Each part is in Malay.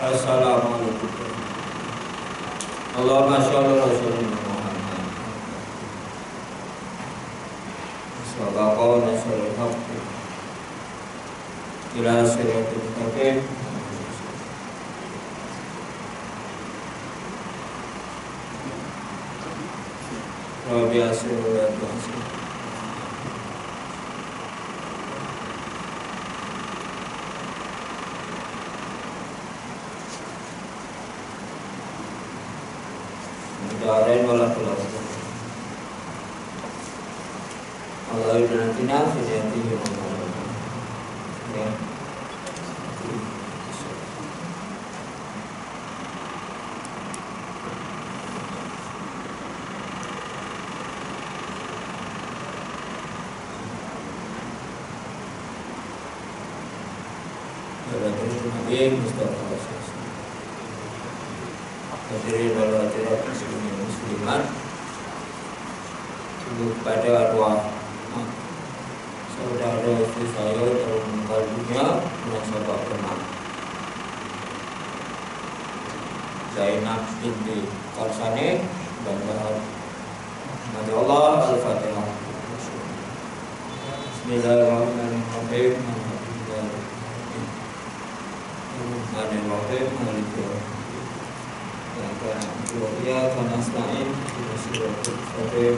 Assalamualaikum. Allahumma sholli ala sayyidina Muhammad. Sallallahu alaihi wasallam. Ila siratal mustaqim. Rabbi asir wa asir. Mudah-mudahan wala kelas. Allah yudhanatina sejatihi ya. Nabi Mustafa hadirin wal hadirat muslimin muslimat, sungguh pada arwah saudara istri saya telah meninggal dunia dengan sebab demam. Zainab binti Karsani dan Bahar. Mari Allah Al-Fatihah. Bismillahirrahmanirrahim. Ya karena selain sudah sampai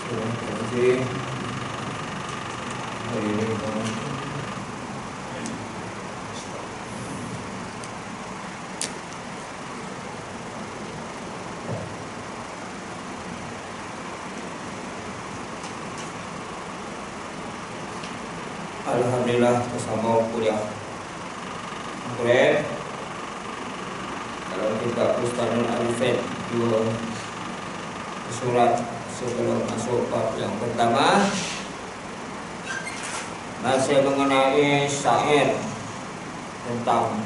sudah kaji hari ini alhamdulillah bersama kuliah dalam kitab Bustanul Arifin, dua surat sebelum masuk bab yang pertama masih mengenai syair tentang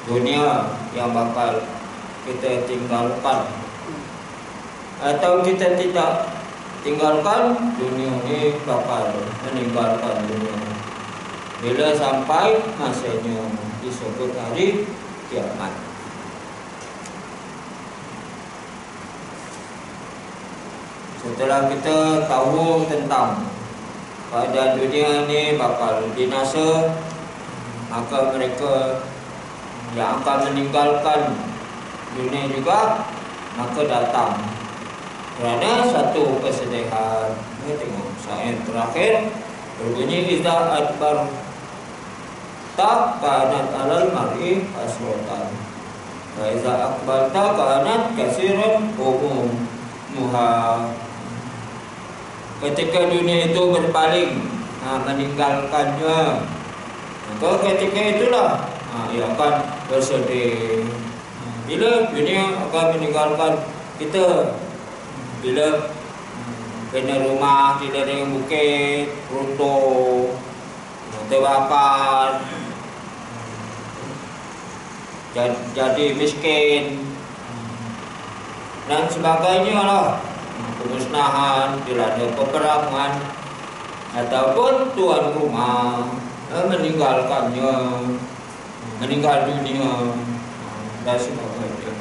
dunia yang bakal kita tinggalkan atau kita tidak tinggalkan. Dunia ini bakal meninggalkan dunia bila sampai masanya disebut hari kiamat. Setelah kita tahu tentang keadaan dunia ini bakal binasa, maka mereka yang akan meninggalkan dunia juga maka datang kerana satu kesedihan. Kita tengok syair terakhir berbunyi idza adbar tak kanat alal mar'i asrotan wa idza aqbalta kanat kasiran muha. Ketika dunia itu berpaling meninggalkannya, maka ketika itulah ia akan bersedih. Bila dunia akan meninggalkan kita, bila kena rumah di lereng bukit runtuh, terbakar, jadi miskin dan sebagainya lah, kemusnahan, dilanda peperangan ataupun tuan rumah meninggalkannya, meninggal dunia dan sebagainya,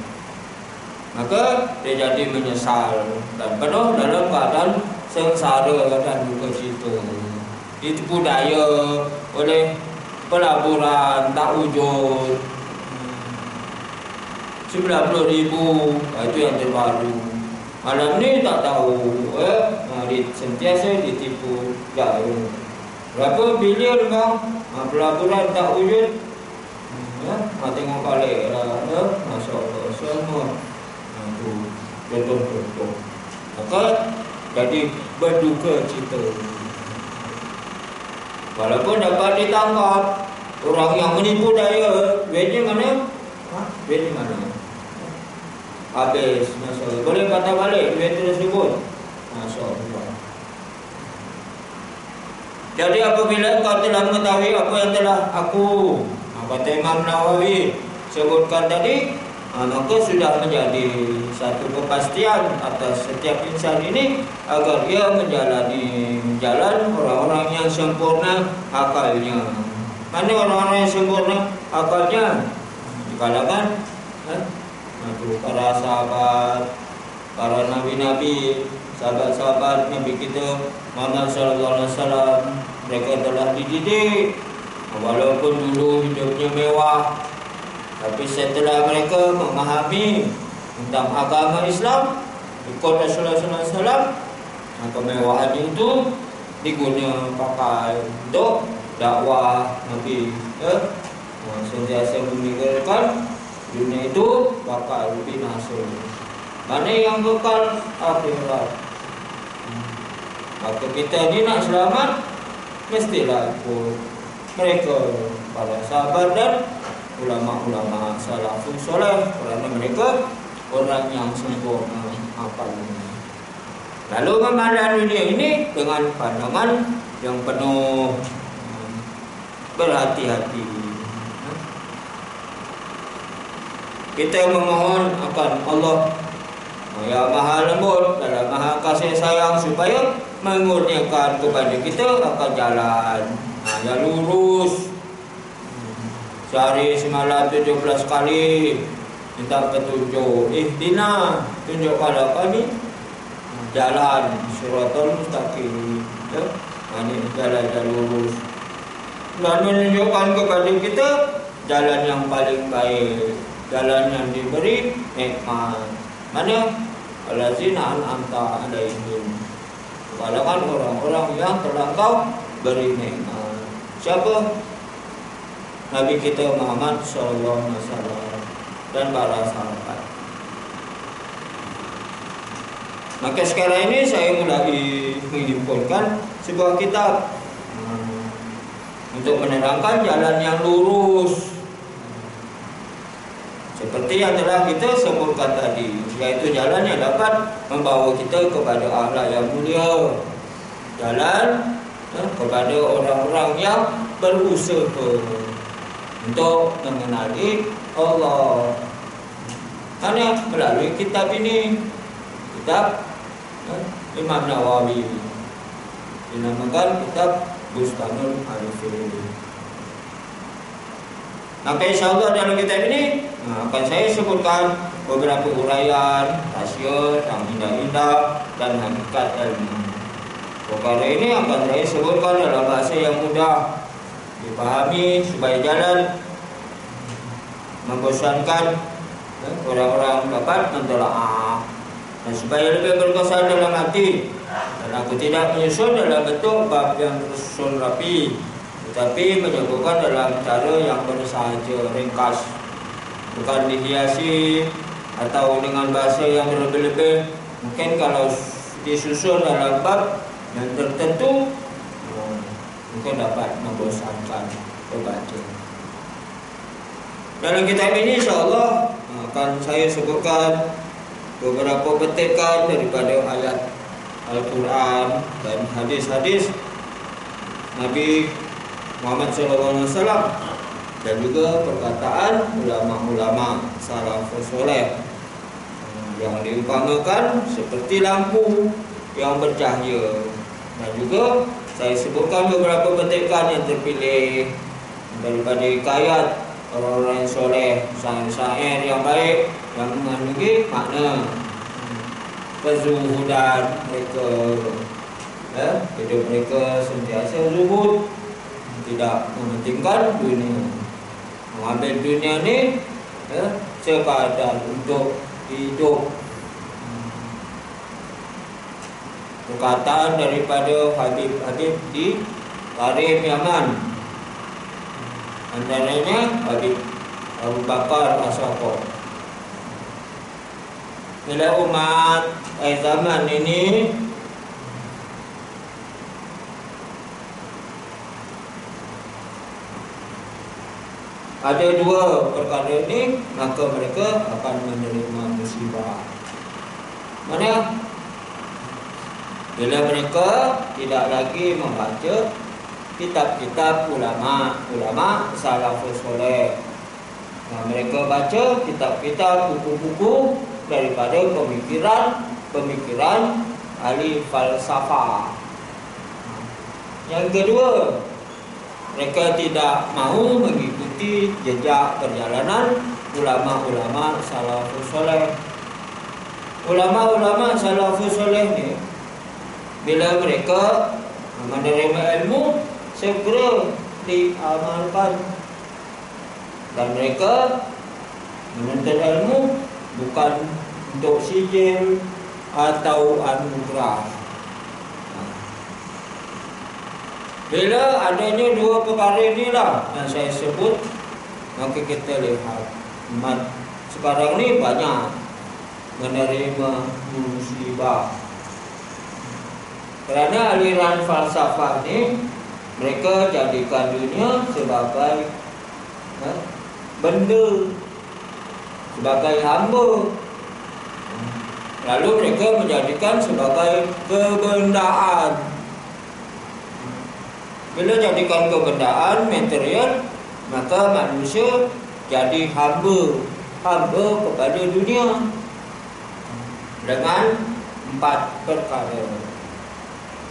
maka dia jadi menyesal dan penuh dalam keadaan sengsara dan duka cita, ditipu daya oleh pelaburan tak wujud 90,000, itu yang terbaru. Malam ni tak tahu, sentiasa ditipu jauh. Berapa bilion bang, pelaburan tak wujud. Tengok balik lah, Masya Allah, semua betul-betul. Maka jadi berduka cita. Walaupun dapat ditangkap orang yang menipu daya, duitnya mana? Duitnya mana? Habis, Masya Allah. Boleh patah balik duit tersebut, Masya Allah. Jadi apabila kau telah mengetahui apa yang telah aku, kata Imam Nawawi sebutkan tadi, maka sudah menjadi satu kepastian atas setiap insan ini agar ia menjalani jalan orang-orang yang sempurna akalnya. Mana orang-orang yang sempurna akalnya di kalangan para sahabat, para nabi-nabi, sahabat-sahabat Nabi kita Muhammad sallallahu alaihi wasallam. Mereka telah dididik walaupun dulu hidupnya mewah, tapi setelah mereka memahami tentang agama Islam ikut Rasulullah sallallahu alaihi wasallam, kemewahan itu diguna pakai untuk dakwah Nabi, sentiasa memikirkan dunia itu bakal binasa, mana yang bekal akhirat. Maka kita ni nak selamat, mestilah ikut mereka para sahabat dan ulama-ulama salafus soleh, kerana mereka orang yang sempurna akalnya. Lalu memandang dunia ini dengan pandangan yang penuh berhati-hati. Kita memohon akan Allah yang maha lembut dan maha kasih sayang supaya mengurniakan kepada kita akan jalan yang lurus. Sehari semalam 17 kali minta petunjuk, ihdina, tunjukkanlah kami jalan siratal mustaqim, jalan yang lurus, dan menunjukkan kepada kita jalan yang paling baik, jalan yang diberi nikmat. Mana allazina an'amta alaihim, kalangan orang-orang yang telah Kau beri nikmat. Siapa? Nabi kita Muhammad sallallahu alaihi wasallam dan para sahabat. Maka sekarang ini saya mulai menghimpunkan sebuah kitab untuk menerangkan jalan yang lurus, seperti yang telah kita sebutkan tadi, yaitu jalan yang dapat membawa kita kepada akhlak yang mulia, jalan kepada orang-orang yang berusaha untuk mengenali Allah. Hanya melalui kitab ini, kitab Imam Nawawi, dinamakan kitab Bustanul Arifin. Maka insyaAllah dalam kitab ini akan saya sebutkan beberapa uraian, rahsia yang indah-indah dan hakikat ilmu. Perkara ini akan saya sebutkan dalam bahasa yang mudah dipahami supaya jalan membosankan orang-orang dapat mentelaah, dan supaya lebih berkesan dalam hati. Dan aku tidak menyusun dalam bentuk bab yang tersusun rapi, tetapi menyebutkan dalam cara yang bersahaja, ringkas, bukan dihiasi atau dengan bahasa yang berlebih-lebih. Mungkin kalau disusun dalam bab yang tertentu, mungkin dapat membosankan pembaca. Dalam kitab ini insyaAllah akan saya sebutkan beberapa petikan daripada ayat Al-Quran dan hadis-hadis Nabi Muhammad SAW, dan juga perkataan ulama-ulama salafus soleh yang diumpamakan seperti lampu yang bercahaya. Dan juga saya sebutkan beberapa petikan yang terpilih daripada hikayat orang-orang yang soleh, syair yang baik yang mengandungi makna kezuhudan mereka, hidup mereka sentiasa zuhud, tidak mementingkan dunia, mengambil dunia ni sekadar untuk hidup. Perkataan daripada Habib di Tarim Yaman, antaranya Habib Abu Bakar As-Sakor. Bila umat zaman ini ada dua perkara ini, maka mereka akan menerima musibah. Mana? Bila mereka tidak lagi membaca kitab-kitab ulama salafus soleh, mereka baca kitab-kitab, buku-buku daripada pemikiran ahli falsafah. Yang kedua, mereka tidak mau mengikuti jejak perjalanan ulama-ulama salafus soleh. Ulama-ulama salafus soleh ni, bila mereka menerima ilmu, segera diamalkan. Dan mereka menuntut ilmu bukan untuk sijil atau anugerah. Bila adanya dua perkara inilah yang saya sebut, maka kita lihat umat sekarang ni banyak menerima musibah. Kerana aliran falsafah ni, mereka jadikan dunia sebagai benda, sebagai hamba. Lalu mereka menjadikan sebagai kebendaan. Bila jadikan kebendaan material, maka manusia jadi hamba kepada dunia dengan 4 perkara.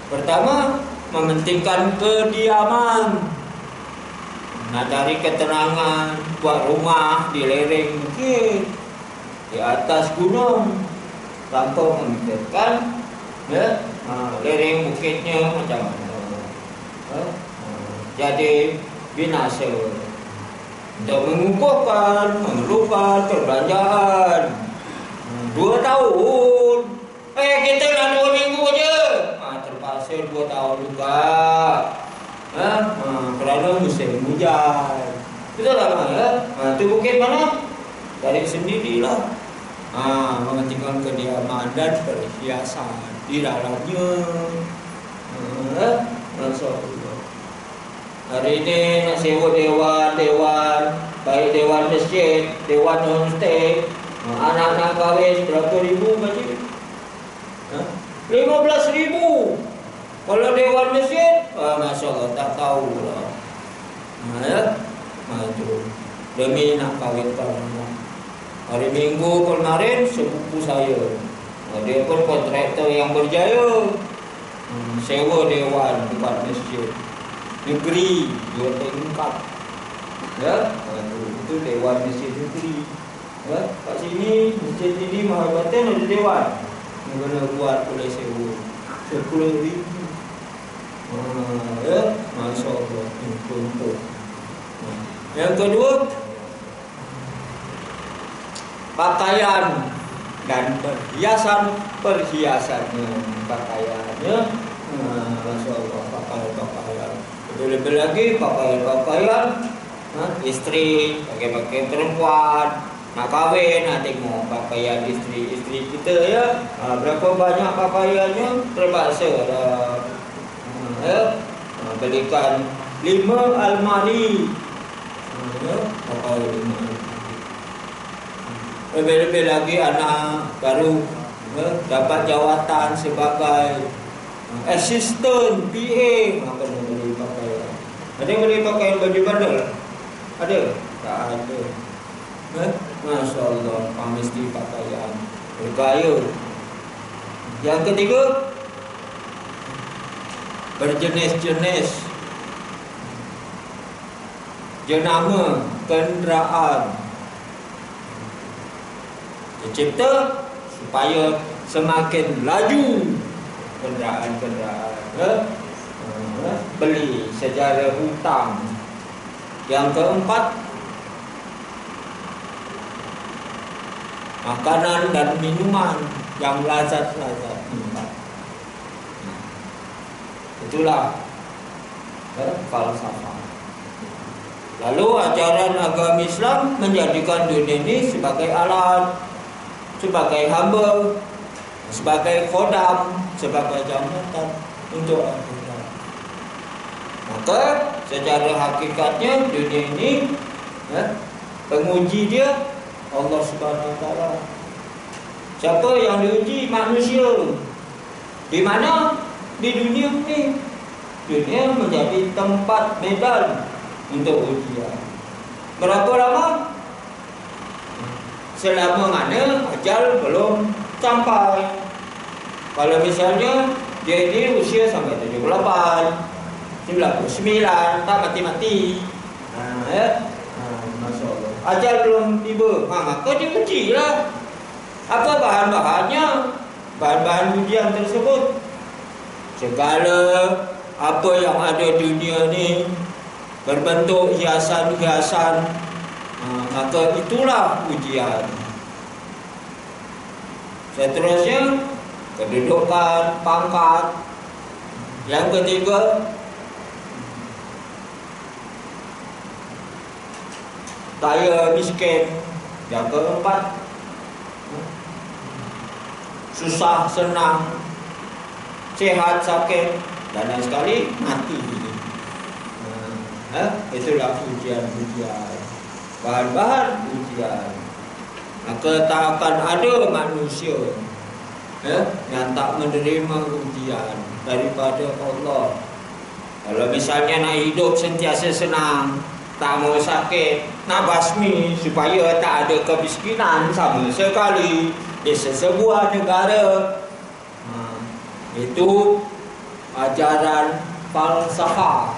Pertama, mementingkan kediaman. Nak cari ketenangan, buat rumah di lereng bukit, di atas gunung, tanpa memikirkan lereng bukitnya macam mana. Jadi binasa. Untuk mengukuhkan, memerlukan perbelanjaan 2 tahun. Kita nak 2 minggu je. Terpaksa 2 tahun juga. Kerana musim hujan. Betul tak? Itu bukit mana? Cari sendirilah. Mementingkan kediaman dan perhiasan di dalamnya. Masya-Allah. Hari ini nak sewa dewan, baik dewan masjid, dewan homestay. Anak-anak kahwin berapa ribu gaji? 15,000. Kalau dewan masjid, masya-Allah, tak tahulah. Itu demi nak kahwinkan anak. Hari Minggu kemarin sepupu saya, dia pun kontraktor yang berjaya, sewa dewan dekat masjid negeri 2 tingkat. Itu dewan masjid negeri. Kat sini masjid ini Mahabatan ada dewan. Kena buat boleh sewa 10,000. Masya-Allah, untuk. Yang kedua, pakaian dan perhiasannya, pakaiannya. Masya-Allah, pakaian. Lebih-lebih lagi pakaian isteri, pakai perempuan nak kahwin, nak tengok pakaian isteri kita ya. Berapa banyak pakaiannya, terpaksa belikan 5 almari. Lebih-lebih lagi anak baru dapat jawatan sebagai asisten PA, maka beli pakaian. Ada yang beli pakaian baju bandel? Ada? Tak ada. Masya-Allah, mesti pakaian bergaya. Yang ketiga, berjenis-jenis jenama kenderaan. Dicipta supaya semakin laju kenderaan. Beli secara hutang. Yang keempat, makanan dan minuman yang lazat-lazat. Itulah falsafah. Lalu ajaran agama Islam menjadikan dunia ini sebagai alat, sebagai hamba, sebagai khodam, sebagai jambatan untuk akhirat. Maka secara hakikatnya dunia ini penguji dia Allah Subhanahu Wa Taala. Siapa yang diuji? Manusia. Di mana? Di dunia ini. Dunia menjadi tempat medan untuk ujian. Berapa lama? Selama mana ajal belum sampai. Kalau misalnya dia ini usia sampai 78, 99 tak mati-mati. Ya. Masya Allah. Ajal belum tiba, maka diujilah. Apa bahan-bahannya? Bahan-bahan ujian tersebut, segala apa yang ada di dunia ni berbentuk hiasan-hiasan, maka itulah ujian. Seterusnya kedudukan, pangkat. Yang ketiga, kaya miskin. Yang keempat, susah senang, sehat sakit, dan lain sekali mati. Itulah ujian-ujian, bahan-bahan ujian. Maka tak akan ada manusia yang tak menerima ujian daripada Allah. Kalau misalnya nak hidup sentiasa senang, tak mau sakit, nak basmi supaya tak ada kemiskinan sama sekali di sebuah negara, itu ajaran falsafah.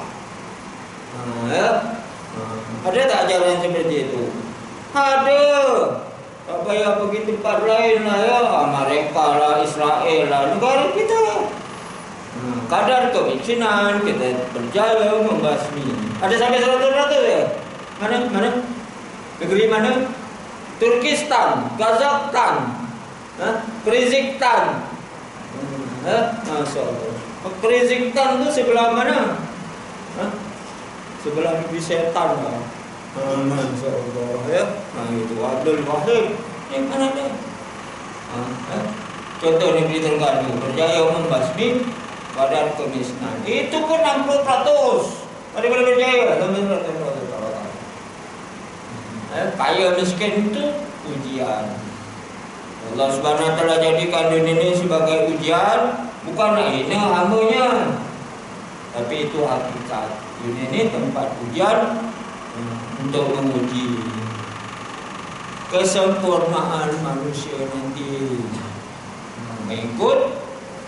Ada tak ajaran seperti itu? Ada. Tak payah pergi tempat lain lah ya, Amerika lah, Israel lah, negara kita. Kadar kemiskinan kita berjaya membasmi. Ada sampai 100% ya? Mana? Negeri mana? Turkistan, Kazakhstan, Kyrgyzstan. Masya Allah. Kyrgyzstan tu sebelah mana? Sebelah negeri setan lah. Masya Allah ya. Itu Abdul Wahid. Yang mana dia? Contoh negeri Terengganu berjaya membasmi kadar kemiskinan. Itu pun 60%. Ada boleh berjaya 60%. Kaya miskin itu ujian. Allah Subhanahu Wa Taala jadikan dunia ini sebagai ujian, bukan hina hambanya, tapi itu hakikat. Dunia ini tempat ujian untuk menguji kesempurnaan manusia nanti, mengikut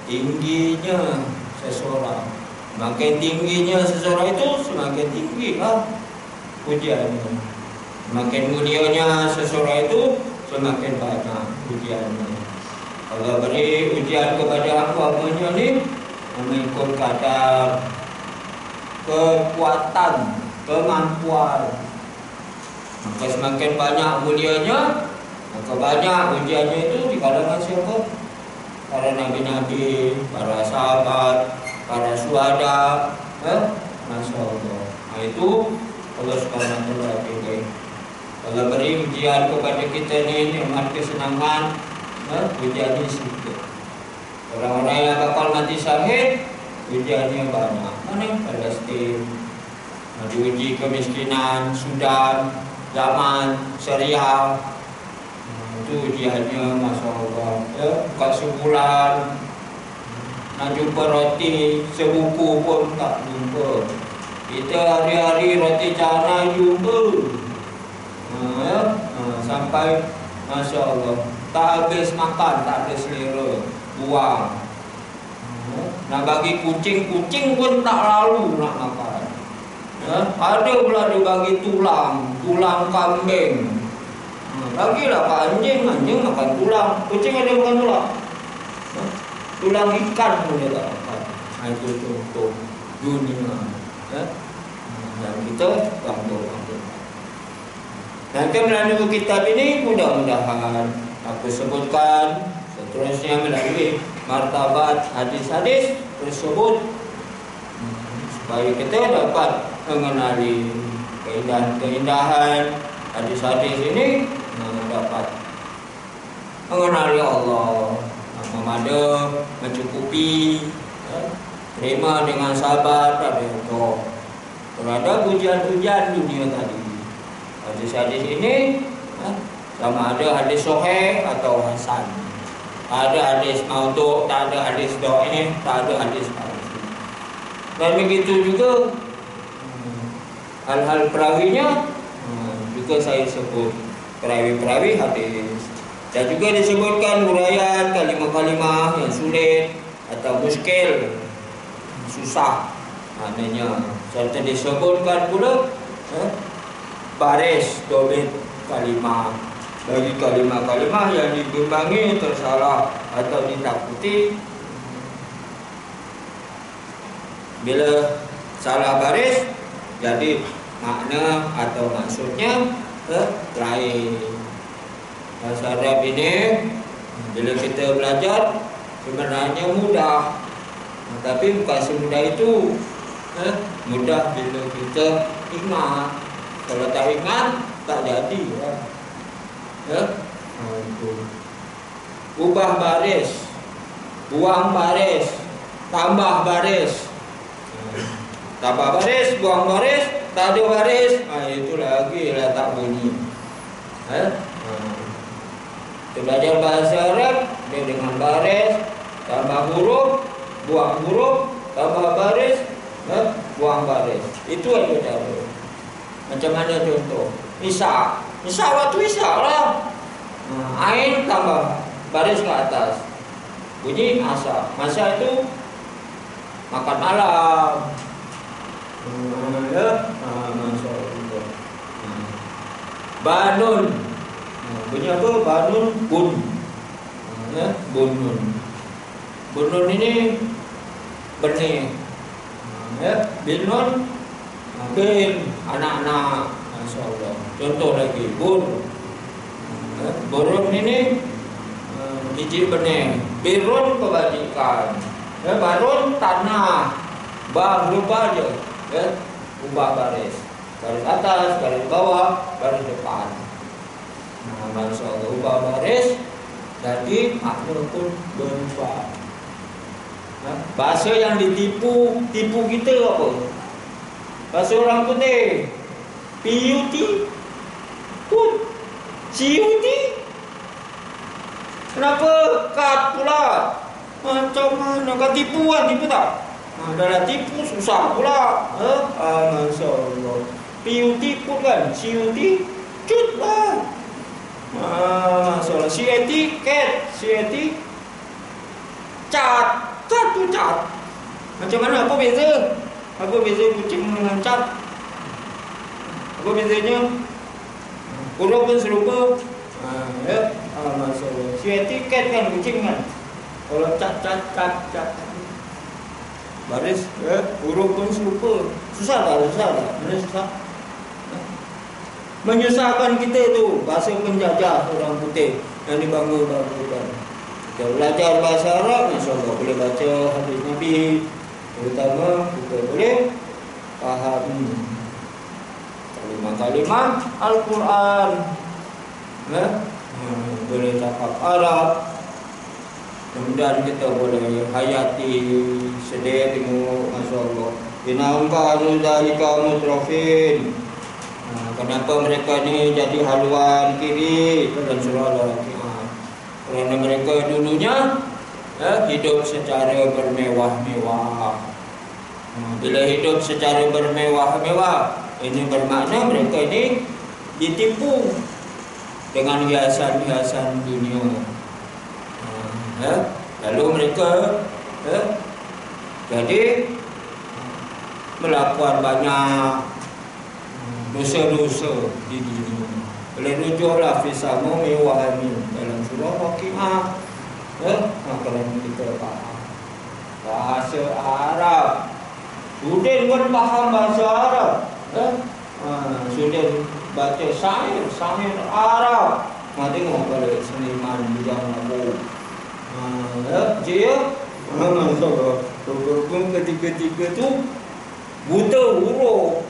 tingginya seseorang. Makin tingginya seseorang itu, semakin tinggilah ujiannya. Semakin mulianya seseorang itu, semakin banyak ujiannya. Allah beri ujian kepada hamba-Nya ni mengikut kadar kekuatan, kemampuan. Maka semakin banyak mulianya, maka banyak ujiannya itu di kalangan siapa? Para nabi-nabi, para sahabat, para syuhada. Masya Allah. Itu Allah Subhanahu Wa Taala pilih. Allah beri ujian kepada kita ni, nikmat kesenangan, ujiannya sedikit. Orang-orang yang bakal mati syahid, ujiannya banyak. Mana? Palestin, diuji kemiskinan, Sudan, zaman, Syariah. Itu ujiannya, Masya Allah. Bukan sebulan, nak jumpa roti sebuku pun tak jumpa. Kita hari-hari roti canai jumpa. Sampai Masya Allah, tak habis makan, tak habis selera, buang. Nak bagi kucing, kucing pun tak lalu nak makan. Ada pula dibagi tulang kambing. Bagilah ke anjing makan tulang. Kucing ada makan tulang. Tulang ikan pun dia tak makan. Itu contoh dunia. Dan kita bangga. Nanti melalui kitab ini mudah-mudahan aku sebutkan seterusnya melalui martabat hadis-hadis tersebut, supaya kita dapat mengenali keindahan-keindahan hadis-hadis ini, dapat mengenali Allah memada, mencukupi, terima dengan sabar dan redha terhadap ujian-ujian dunia tadi. Hadis-hadis ini sama ada hadis sahih atau hasan. Ada hadis maudhu', tak ada hadis dhaif, tak ada hadis palsu. Dan begitu juga hal-hal perawinya juga saya sebut perawi-perawi hadis. Dan juga disebutkan huraian kalimah-kalimah yang sulit atau muskil, susah. maknanya. Serta disebutkan pula baris dobit kalimah. Bagi kalimah-kalimah yang dibimbangi, tersalah atau ditakuti, bila salah baris, jadi makna atau maksudnya lain. Bahasa Arab ini bila kita belajar sebenarnya mudah, tapi bukan semudah itu. Mudah bila kita ingat. Kalau tak ingat, tak jadi. Ubah baris, buang baris, tambah baris. Tambah baris, buang baris, tak ada baris, itu lagi lah tak bunyi. Kita belajar bahasa Arab, dia dengan baris, tambah huruf, buang huruf, tambah baris, buang baris. Itu aja cara. Macam mana contoh? Isa waktu isa lah. Ain tambah baris ke atas, bunyi asa. Masa itu makan malam. Masya Allah. Banun, bunyi apa? Banun, bun. Bunun. Bunun ini benih. Binun, bin, anak-anak. Masya Allah. Contoh lagi, bun. Burung ini biji benih. Birun kebajikan. Barun tanah. Bang lupa aja. Ubah baris. Baris atas, baris bawah, baris depan. Masya Allah, ubah baris. Jadi makna pun berubah. Bahasa yang tipu kita apa? Bahasa orang putih. PUT, put. CUT. Kenapa kat pula? Macam mana? Kau tipu tak? Dah tipu susah pula. Masya Allah. PUT put kan? CUT cut lah. Masya Allah. CAT cat. CAT cat. Cat tu cat. Macam mana? Apa beza? Apa beza kucing dengan cat? Apa bezanya? Huruf pun serupa. Masya Allah. CAT cat kan kucing kan? Kalau cat baris, huruf pun serupa. Susah tak? Mana susah? Menyusahkan kita tu. Bahasa penjajah orang putih yang dibangga-banggakan. Kita belajar bahasa Arab, Masya Allah, boleh baca hadis Nabi. Terutama kita boleh faham kalimah-kalimah Al-Quran. Boleh cakap Arab. Kemudian kita boleh hayati sedih tengok, Masya Allah. Innahum kanu dzalika mutrafin. Kenapa mereka ni jadi haluan kiri dalam surah Al-Waqiah? Kerana mereka dulunya hidup secara bermewah-mewah. Bila hidup secara bermewah-mewah, ini bermakna mereka ini ditipu dengan hiasan-hiasan dunia. Lalu mereka jadi melakukan banyak dosa-dosa di dunia. Boleh rujuklah fisamu mewahami dalam surah Waqiah. Kerana kita faham bahasa Arab. Udin pun faham bahasa Arab. Sudah baca syair Arab. Tengok pada seniman bujang Nabu. Dia Masya ketiga-tiga tu buta huruf.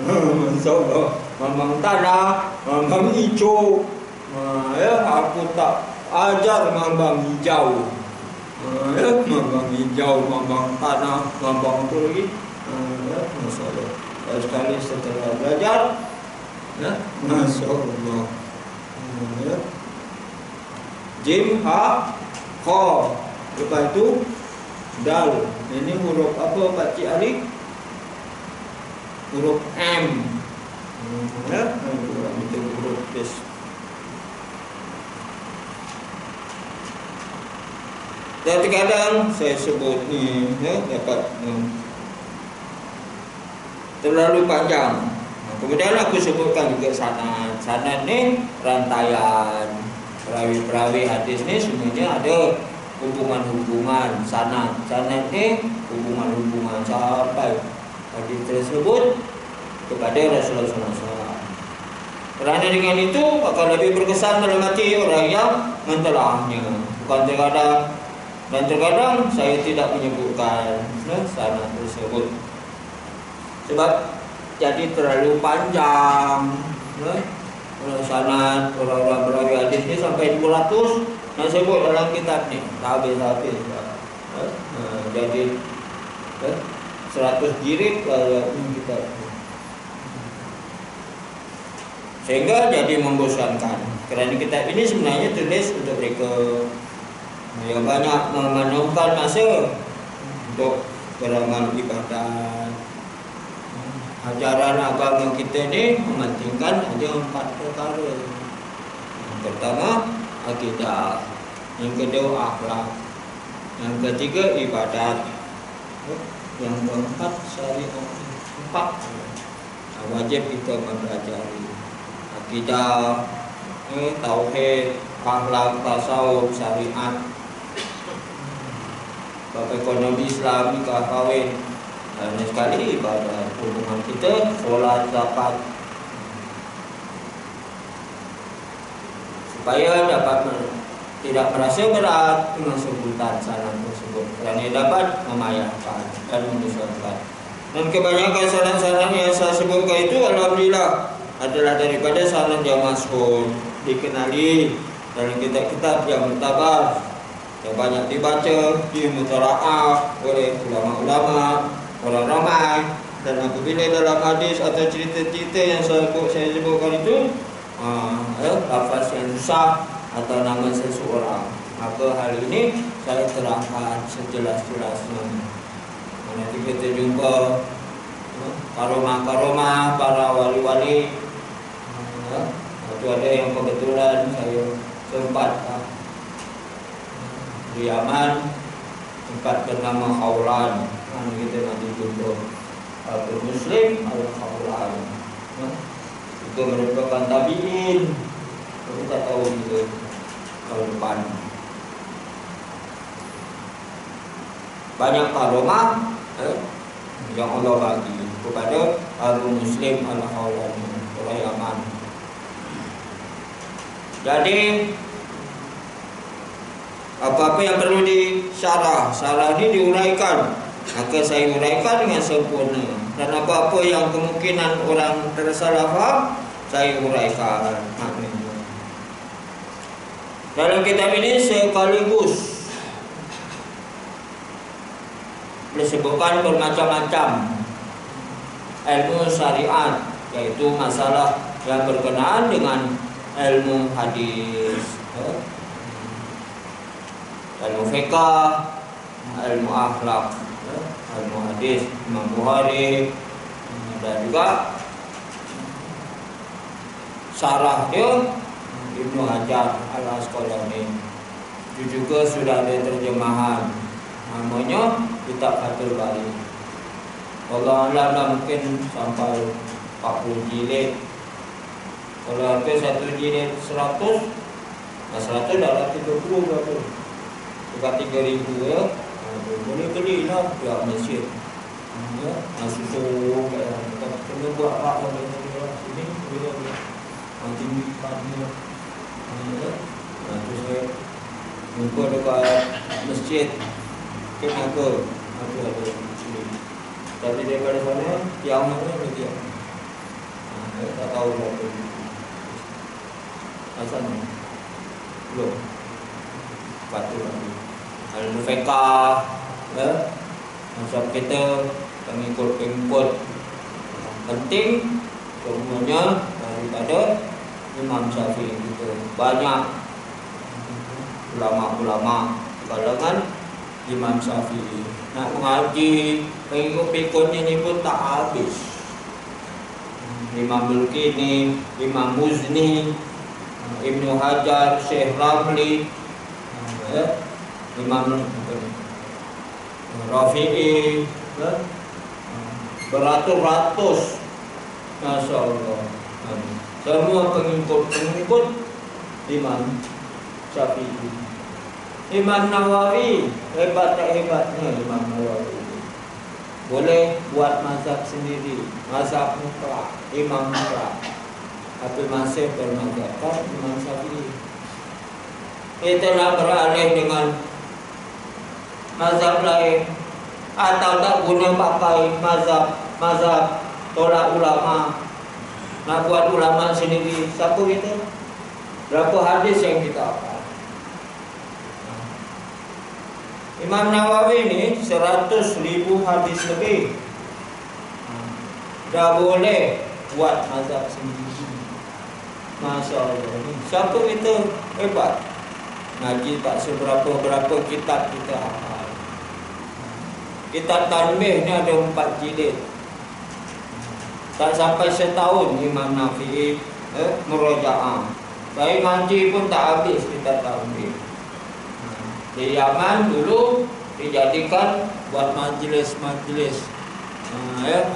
Masya Allah. Memang tanah, memang hijau. Aku tak ajar memang hijau. Memang hijau, memang tanah, memang tu lagi. Masya Allah. Sekali setelah belajar, Masya Allah. Jim, ha, kha. Lepas itu dal. Ini huruf apa Pak Cik Ali? Huruf M. Kita huruf S. Dan terkadang saya sebut ni dapat terlalu panjang. Kemudian aku sebutkan juga sanad. Sanad ni rantaian perawi-perawi hadis ni sebenarnya ada hubungan-hubungan sanad. Sanad ni hubungan-hubungan sampai hadis tersebut kepada Rasulullah SAW. Kerana dengan itu akan lebih berkesan dalam hati orang yang mentelaahnya. Bukan terkadang saya tidak menyebutkan sanad tersebut sebab jadi terlalu panjang. Sanad orang-orang perawi hadis ni sampai 200 yang sebut dalam kitab ni, tak habis-habis. Jadi 100 jilid kitab ni. Sehingga jadi membosankan. Kerana kitab ini sebenarnya tulis untuk mereka yang banyak memenuhkan masa untuk beramal ibadat. Ajaran agama kita ni mementingkan ada 4 perkara. Yang pertama, akidah. Yang kedua, akhlak. Yang ketiga, ibadat. Yang keempat, syariat. 4 wajib kita mempelajari. Akidah, tauhid, akhlak, tasawuf, syariat. Bab ekonomi Islam, nikah, kahwin. Dan sekali ibadat, hubungan kita, solat, zakat. Supaya dapat tidak merasa berat dengan sebutan salam tersebut, kerana dapat memayakan dan membesarkan. Dan kebanyakan salam-salam yang saya sebutkan itu alhamdulillah adalah daripada salam yang masyhur, dikenali dalam kitab-kitab yang mutabar, yang banyak dibaca, dimutalaah oleh ulama-ulama, orang ramai. Dan apabila dalam hadis atau cerita-cerita yang saya sebutkan itu lafaz yang susah atau nama seseorang, maka hal ini saya terangkan sejelas-jelasnya. Nanti kita jumpa karomah-karomah para wali-wali. Itu ada yang kebetulan saya sempat di Yaman, tempat bernama Khawlan. Kita nanti jumpa Abu Muslim Al-Khawlan. Itu merupakan tabi'in. Kita tahu juga tahun depan. Banyak karomah yang Allah bagi kepada Abu Muslim Al-Khawlan, orang Yaman. Jadi apa-apa yang perlu disyarah, syarah ini diuraikan, maka saya uraikan dengan sempurna. Dan apa-apa yang kemungkinan orang tersalah faham, saya uraikan maknanya. Dalam kitab ini sekaligus disebutkan bermacam-macam ilmu syariat, yaitu masalah yang berkenaan dengan ilmu hadis, ilmu fiqh, ilmu akhlak, ilmu hadis Imam Bukhari, dan juga syarah dia Ibnu Hajar Al-Asqalani. Itu juga sudah ada terjemahan, namanya Kitab Fathul Bari. Allah Alam mungkin sampai 40 jilid. Kalau ada satu jilid 100, 100 dalam 30 berapa? Bukan 3,000 ya. Boleh beli lah pihak masjid. Susu kita kena buat apa sini bila tinggi padnya. Terus saya jumpa dekat masjid Kenaga. Ada sini. Tapi daripada sana tiang mana dia? Tak tahu berapa. Asal ni? Belum. Patut lagi. Al-Mufiqah, macam kita pengikut-pengikut penting semuanya daripada Imam Syafi'i kita. Banyak ulama-ulama kalangan Imam Syafi'i. Nak mengaji pengikut-pengikutnya ni pun tak habis. Imam Bulkini, Imam Muzni, Ibnu Hajar, Syekh Ramli, Imam Rafi'i, beratus-ratus, Masya Allah. Semua pengikut Imam Syafi'i. Imam Nawawi, hebat-hebatnya Imam Nawawi. Boleh buat mazhab sendiri, mazhab mutlak, imam mutlak. Tapi masih bermazhabkan Imam Syafi'i. Itulah beralih dengan mazhab lain, atau tak guna pakai mazhab tolak ulama, nak buat ulama sendiri. Siapa kita? Berapa hadis yang kita hafal? Imam Nawawi ni 100,000 hadis lebih. Dah boleh buat mazhab sendiri. Masya Allah. Siapa kita? Hebat. Ngaji tak seberapa-berapa kitab kita hafal. Kitab Tanbih ni ada 4 jilid. Tak sampai setahun Imam Nawawi meroja'ah. Saya ngaji pun tak habis kitab Tanbih. Di Yaman dulu dijadikan buat majlis-majlis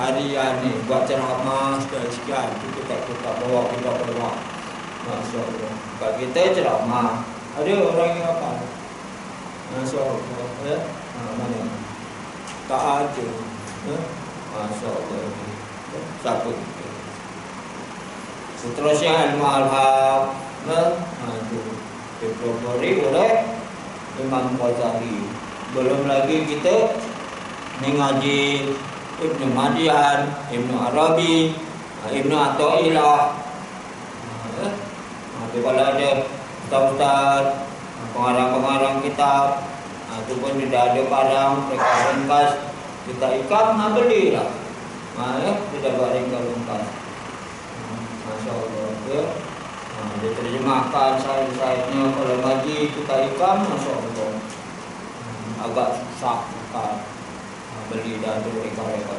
harian ni, buat ceramah sekian-sekian. Kita bawa. Masya Allah. Kat kita ceramah, ada orang yang apa? Masya Allah. Mana? Tak ada. Masya Allah. Siapa kita? Seterusnya ilmu al-haq. Itu dipelopori oleh Imam Ghazali. Belum lagi kita mengaji Ibnu Madian, Ibnu Arabi, Ibnu Athaillah. Kalau ada ustaz-ustaz, pengarang-pengarang kitab, itu pun sudah ada barang mereka ringkas, kita ikam, belilah. Kita buat ringkas. Masya Allah. Dia terjemahkan said-saidnya. Kalau ngaji kita ikam, Masya Allah, agak susah bukan beli dan reka-reka.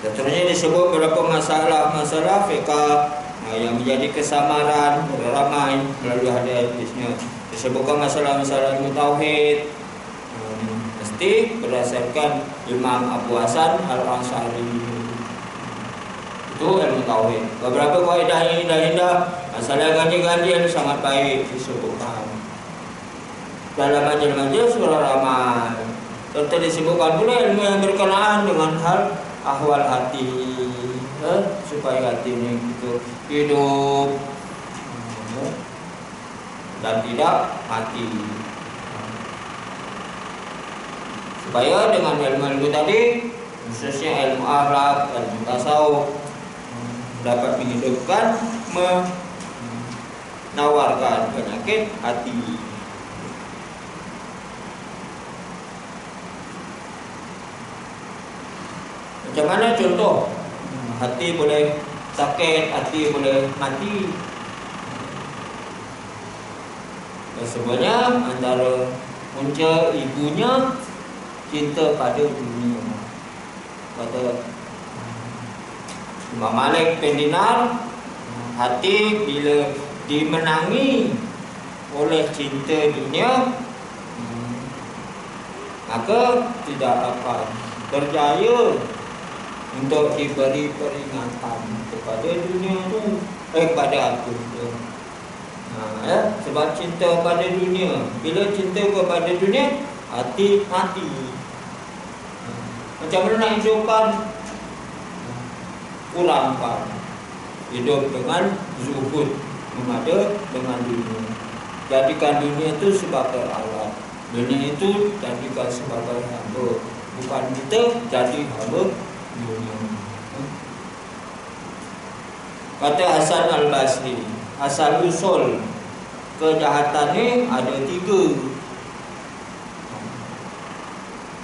Dan seterusnya disebut beberapa masalah fiqah yang menjadi kesamaran ramai melalui hadis-hadisnya. Disebutkan masalah-masalah ilmu tauhid, mesti berdasarkan Imam Abu Hasan Al-Asy'ari. Itu ilmu tauhid. Beberapa kaedah yang indah-indah, masalah ganti-ganti yang sangat baik disebutkan dalam majelis-majelis surah ramai. Serta disebutkan pula ilmu yang berkenaan dengan hal ahwal hati, supaya hati ini itu hidup dan tidak mati. Supaya dengan ilmu-ilmu tadi, khususnya ilmu akhlak, ilmu tasawuf, dapat menghidupkan, menawarkan penyakit hati. Macam mana contoh? Hati boleh sakit, hati boleh mati. Sebenarnya antara punca ibunya cinta pada dunia. Kata Imam Malik bin Dinar, hati bila dimenangi oleh cinta dunia, maka tidak akan berjaya untuk diberi peringatan kepada dunia itu, kepada aku. Sebab cinta pada dunia, bila cinta kepada dunia, hati mati. Macam mana nak hidupkan? Kurangkan. Hidup dengan zuhud, mengada dengan dunia. Jadikan dunia itu sebagai alat, dunia itu jadikan sebagai hamba. Bukan kita jadi hamba dunia. Kata Hasan Al-Basri, asal usul kejahatan ni ada 3,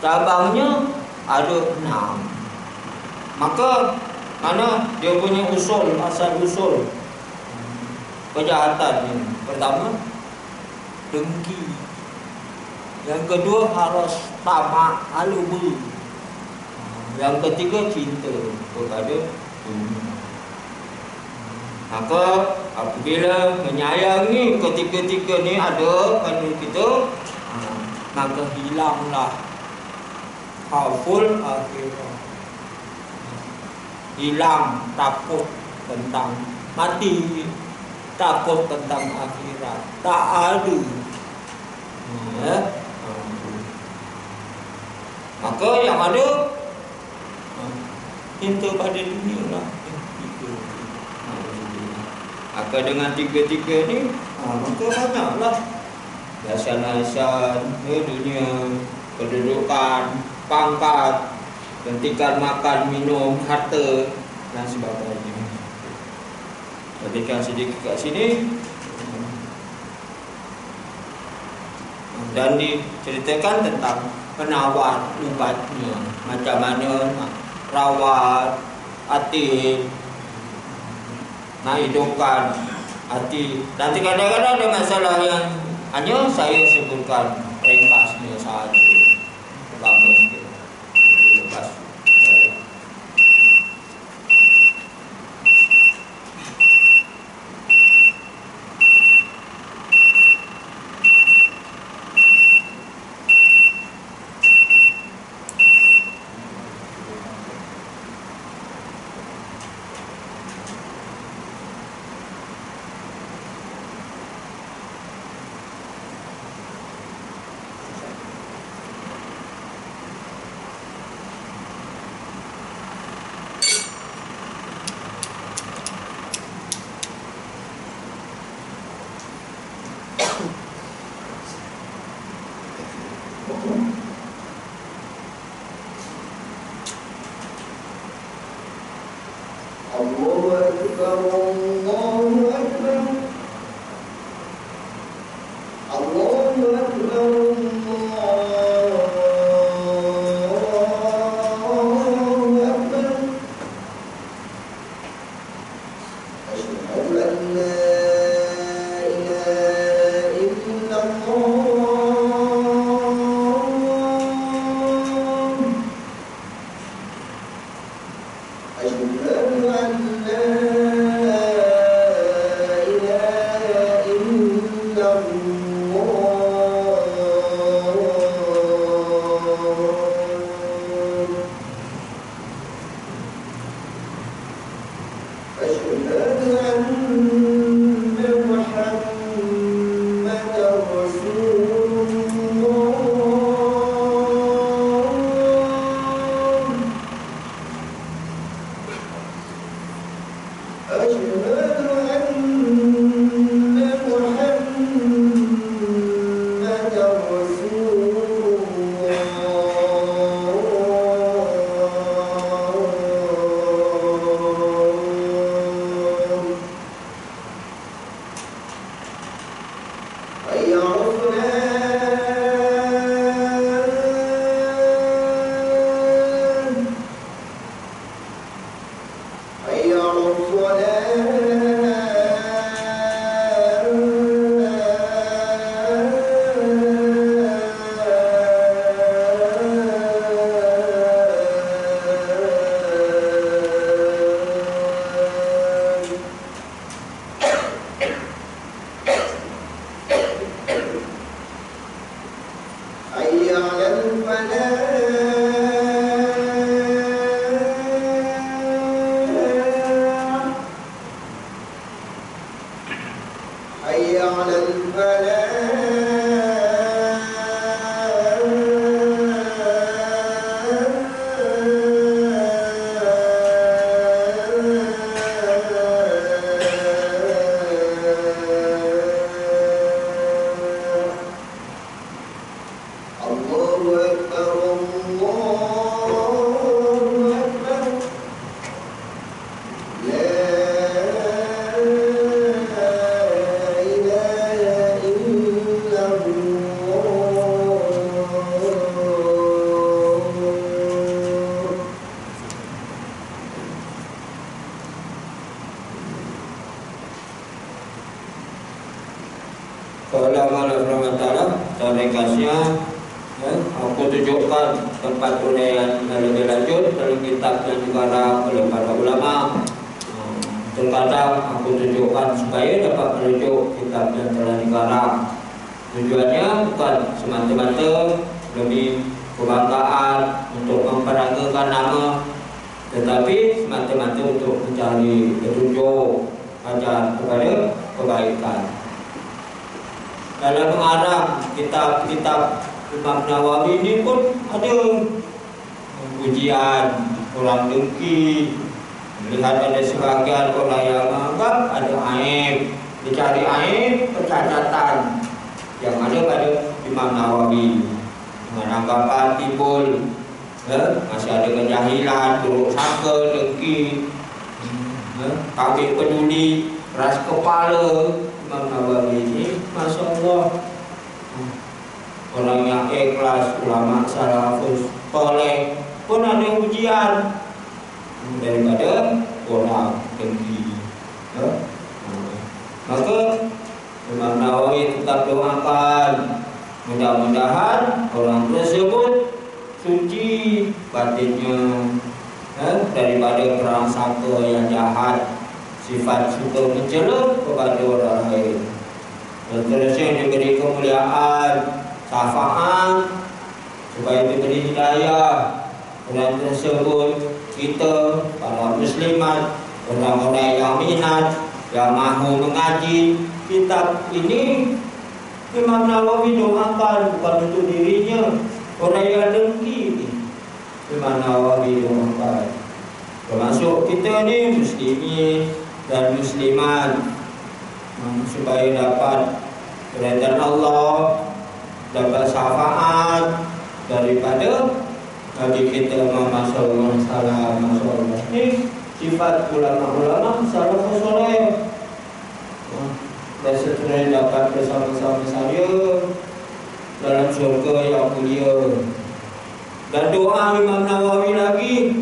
cabangnya ada 6. Maka mana dia punya usul, asal usul kejahatan ni? Pertama, dengki. Yang kedua, harus tamak, halubu. Yang ketiga, cinta kepada dunia. Maka apabila menyayangi ketiga-tiga ni ada pada kita, maka hilanglah khauful akhirah. Hilang takut tentang mati, takut tentang akhirat, tak ada. Maka yang ada cinta pada dunia lah. Maka dengan tiga-tiga ni maka banyaklah hiasan-hiasan dunia, kedudukan, pangkat, hentikan makan, minum, harta dan sebagainya. Berikan sedikit kat sini. Dan diceritakan tentang penawar ubatnya, macam mana rawat hati, nak hidupkan hati. Nanti kadang-kadang ada masalah yang hanya saya sebutkan ringkasnya sahaja. Lama sikit. Lepas. Aku tunjukkan tempat uraian lebih lanjut dalam kitab yang dikarang oleh para ulama. Terkadang aku tunjukkan supaya dapat merujuk kitab yang telah dikarang. Tujuannya bukan semata-mata demi kebanggaan untuk memperagakan nama, tetapi semata-mata untuk mencari petunjuk ajar kepada kebaikan. Dalam mengarang kitab-kitab Imam Nawawi ini pun ada ujian, orang dengki, melihat ada sebagian orang yang menganggap ada aib, dicari aib, kecacatan yang ada pada Imam Nawawi dengan anggapan timbul masih ada kejahilan, buruk sangka, dengki, kami peduli, keras kepala. Imam Nawawi ini, Masya Allah, orang yang ikhlas, ulama salafus soleh pun ada ujian daripada orang dengki. Maka Imam Nawawi tetap doakan, mudah-mudahan orang tersebut suci batinnya daripada perang sangka yang jahat, sifat suka mencela kepada orang lain, dan terusnya diberi kemuliaan, syafaat supaya diberi hidayah orang tersebut. Kita para muslimat, orang-orang yang minat, yang mahu mengaji kitab ini, Imam Nawawi doakan bukan untuk dirinya. Orang yang dengki ini Imam Nawawi doakan, termasuk kita ni muslimin dan muslimat, supaya dapat keridhaan Allah, dapat syafaat daripada Nabi kita Muhammad sallallahu alaihi wasallam. Ini sifat ulama-ulama salafus saleh. Dan seterusnya dapat bersama-sama saya dalam syurga yang mulia. Dan doa Imam Nawawi lagi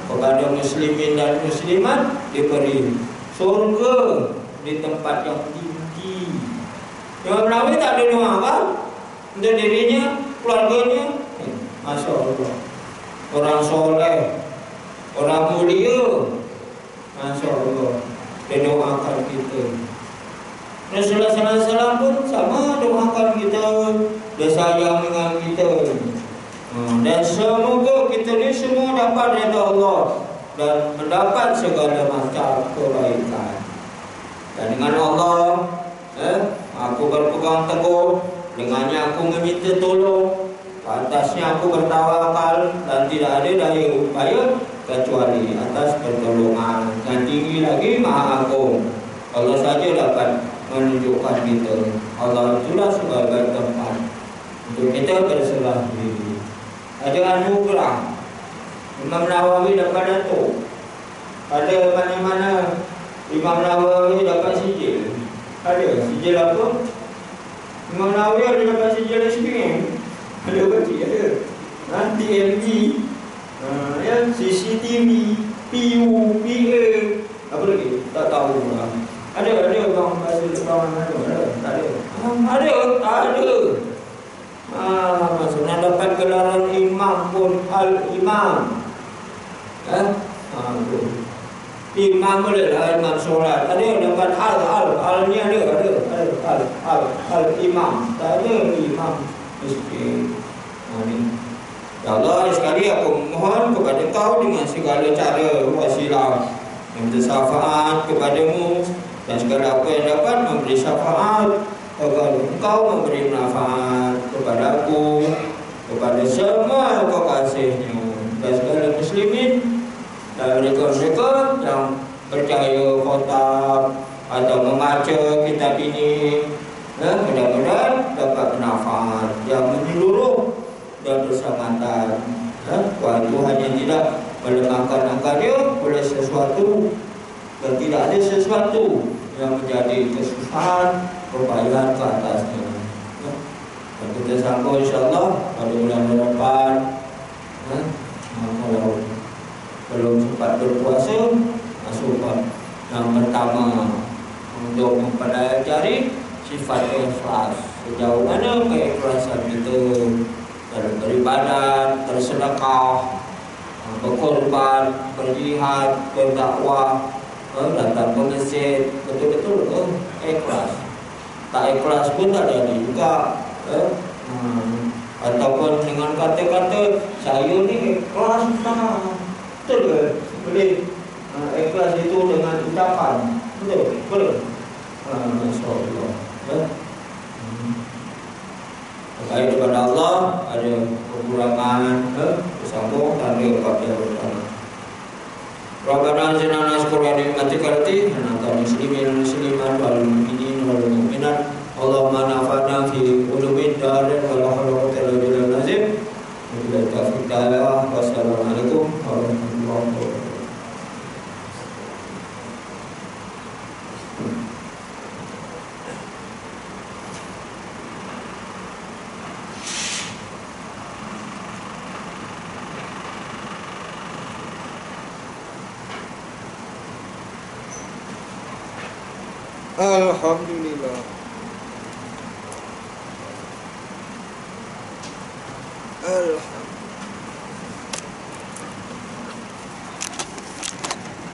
kepada muslimin dan muslimat diberi syurga di tempat yang tinggi. Imam Nawawi tak ada doa apa untuk dirinya, keluarganya. Masya Allah, orang soleh, orang mulia, Masya Allah, dia doakan kita. Rasulullah SAW pun sama doakan kita, dia sayang dengan kita. Dan semoga kita ni semua dapat redha Allah dan mendapat segala macam kebaikan. Dan dengan Allah, aku berpegang teguh, dengannya aku meminta tolong, atasnya aku bertawakal, dan tidak ada daya upaya kecuali atas pertolongan. Dan tinggi lagi Maha Agung, Allah saja dapat menunjukkan kita. Allah itulah sebagai tempat untuk kita berserah diri. Ada anugerah Imam Nawawi dapat datuk. Ada mana-mana Imam Nawawi dapat sijil. Ada sijil apa? Imam Nawawi ada dapat sijil SPM. Ada berarti ada TLB, CCTV, PU, PA, apa lagi? Tak tahu lah. Ada bang bahasa Jepang ada. Maksudnya dapat gelaran imam pun al-imam. Imam boleh lah, imam solat. Ada dapat al-ni ada al-imam. Tak ada imam miskin. Ya Allah, sekali aku mohon kepada Kau dengan segala cara wasilah meminta syafaat kepadamu, dan segala apa yang dapat memberi syafaat agar Engkau memberi manfaat kepada aku, kepada semua kekasihnya, dan segala muslimin dan mereka-mereka yang percaya khatam atau membaca kitab ini. Mudah-mudahan dapat manfaat yang menyeluruh dan bersamatan. Tuhan hanya tidak melemahkan angkanya oleh sesuatu, dan tidak ada sesuatu yang menjadi kesusahan, kepayahan ke atasnya. Dan kita sanggup insyaAllah pada bulan depan, kalau belum sempat berpuasa, masukkan yang pertama untuk mempelajari sifat ikhlas. Sejauh mana keikhlasan kita dalam beribadat, bersedekah, berkorban, berjihad, berdakwah, datang ke masjid, betul-betul ikhlas. tak ikhlas pun tak jadi juga. Ataupun dengan kata-kata saya ni ikhlas tak, betul ke? Boleh ikhlas itu dengan ucapan, betul? Boleh. Masya-Allah. Terkait kepada Allah ada kekurangan, bersambung tanda kepada Allah. Rabbana anzilna naskura nikmatika allati an'amta muslimin musliman wal mu'minin wal mu'minat. Allahumma nafa'na fi ulumid darin wal khuluqil ladil nazim. Wabillahi taufiq ta'ala. Wassalamualaikum warahmatullahi wabarakatuh. Alhamdulillah. Alhamdulillah.